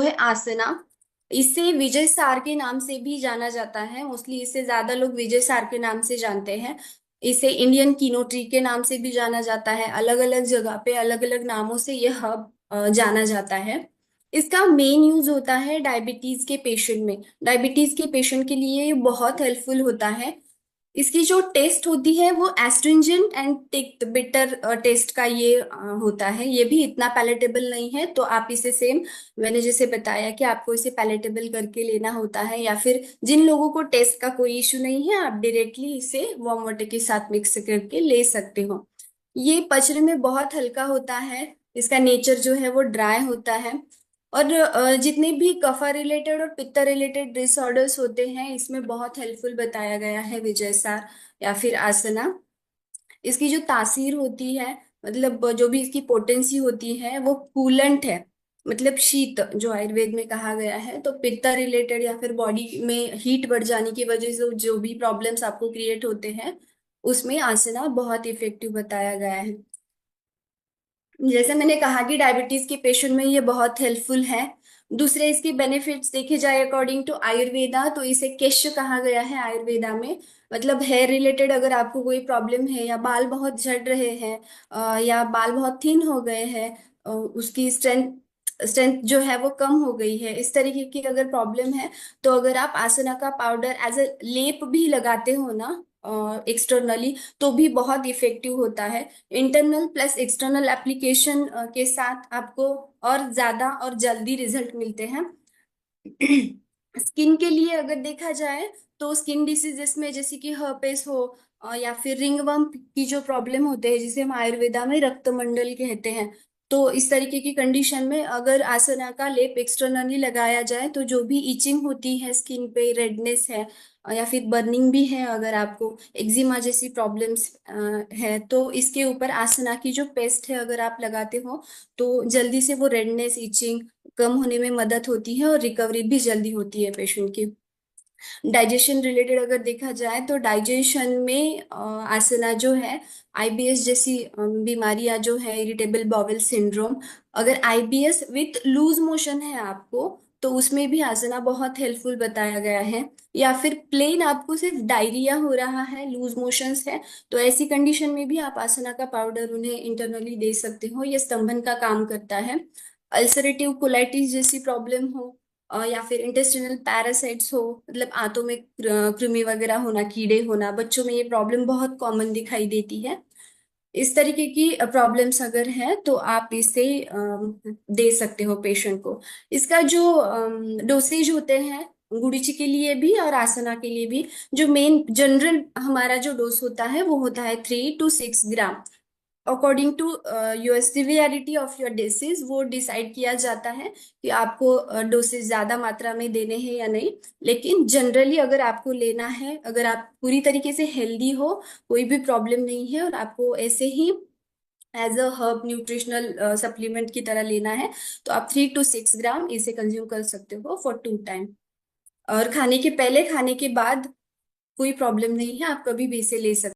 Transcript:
है आसना। इसे विजय सार के नाम से भी जाना जाता है। मोस्टली इसे ज्यादा लोग विजय सार के नाम से जानते हैं। इसे इंडियन कीनो ट्री के नाम से भी जाना जाता है। अलग अलग जगह पे अलग अलग नामों से ये हब जाना जाता है। इसका मेन यूज होता है डायबिटीज के पेशेंट में। डायबिटीज के पेशेंट के लिए ये बहुत हेल्पफुल होता है। इसकी जो टेस्ट होती है वो एस्ट्रिंजेंट एंड टिक्ट बिटर टेस्ट का ये होता है। ये भी इतना पैलेटेबल नहीं है, तो आप इसे सेम मैंने जैसे बताया कि आपको इसे पैलेटेबल करके लेना होता है, या फिर जिन लोगों को टेस्ट का कोई इश्यू नहीं है आप डायरेक्टली इसे वार्म वाटर के साथ मिक्स करके ले सकते हो। ये पचने में बहुत हल्का होता है। इसका नेचर जो है वो ड्राई होता है। और जितने भी कफा रिलेटेड और पित्त रिलेटेड डिसऑर्डर्स होते हैं इसमें बहुत हेल्पफुल बताया गया है विजय सार या फिर आसना। इसकी जो तासीर होती है, मतलब जो भी इसकी पोटेंसी होती है वो कूलेंट है। मतलब शीत जो आयुर्वेद में कहा गया है, तो पित्त रिलेटेड या फिर बॉडी में हीट बढ़ जाने की वजह से जो भी प्रॉब्लम्स आपको क्रिएट होते हैं उसमें आसना बहुत इफेक्टिव बताया गया है। जैसे मैंने कहा कि डायबिटीज के पेशेंट में ये बहुत हेल्पफुल है। दूसरे इसके बेनिफिट्स देखे जाए अकॉर्डिंग टू आयुर्वेदा, तो इसे केश कहा गया है आयुर्वेदा में। मतलब हेयर रिलेटेड अगर आपको कोई प्रॉब्लम है, या बाल बहुत झड़ रहे हैं, या बाल बहुत थिन हो गए हैं, उसकी स्ट्रेंथ स्ट्रेंथ जो है वो कम हो गई है, इस तरीके की अगर प्रॉब्लम है, तो अगर आप आसना का पाउडर एज अ लेप भी लगाते हो ना एक्सटर्नली, तो भी बहुत इफेक्टिव होता है। इंटरनल प्लस एक्सटर्नल एप्लीकेशन के साथ आपको और ज्यादा और जल्दी रिजल्ट मिलते हैं। स्किन के लिए अगर देखा जाए, तो स्किन डिसीजेस में जैसे कि हर्पेस हो, या फिर रिंगवर्म की जो प्रॉब्लम होते हैं जिसे हम आयुर्वेदा में रक्तमंडल कहते हैं, तो इस तरीके की कंडीशन में अगर आसना का लेप एक्सटर्नली लगाया जाए तो जो भी इचिंग होती है स्किन पे, रेडनेस है, या फिर बर्निंग भी है, अगर आपको एक्जिमा जैसी प्रॉब्लम्स है, तो इसके ऊपर आसना की जो पेस्ट है अगर आप लगाते हो तो जल्दी से वो रेडनेस, इचिंग कम होने में मदद होती है और रिकवरी भी जल्दी होती है पेशेंट की। डाइजेशन रिलेटेड अगर देखा जाए, तो डाइजेशन में आसना जो है, आईबीएस जैसी बीमारियां जो है, इरिटेबल बाउल सिंड्रोम, अगर आईबीएस विथ लूज मोशन है आपको, तो उसमें भी आसना बहुत हेल्पफुल बताया गया है। या फिर प्लेन आपको सिर्फ डायरिया हो रहा है, लूज मोशंस है, तो ऐसी कंडीशन में भी आप आसना का पाउडर उन्हें इंटरनली दे सकते हो। ये स्तंभन का काम करता है। अल्सरेटिव कोलाइटिस जैसी प्रॉब्लम हो, या फिर इंटेस्टिनल पैरासाइट्स हो, मतलब आंतों में कृमि वगैरह होना, कीड़े होना, बच्चों में ये प्रॉब्लम बहुत कॉमन दिखाई देती है। इस तरीके की प्रॉब्लम्स अगर है तो आप इसे दे सकते हो पेशेंट को। इसका जो डोसेज होते हैं गुड़ीची के लिए भी और आसना के लिए भी, जो मेन जनरल हमारा जो डोज होता है वो होता है 3 to 6 ग्राम। According to your severity of your disease वो डिसाइड किया जाता है कि आपको डोसेज ज्यादा मात्रा में देने हैं या नहीं। लेकिन जनरली अगर आपको लेना है, अगर आप पूरी तरीके से हेल्दी हो, कोई भी प्रॉब्लम नहीं है, और आपको ऐसे ही as a herb nutritional supplement की तरह लेना है, तो आप 3 to 6 ग्राम इसे कंज्यूम कर सकते हो फॉर 2 टाइम। और खाने के पहले, खाने के बाद कोई प्रॉब्लम नहीं है, आप कभी भी इसे ले सकते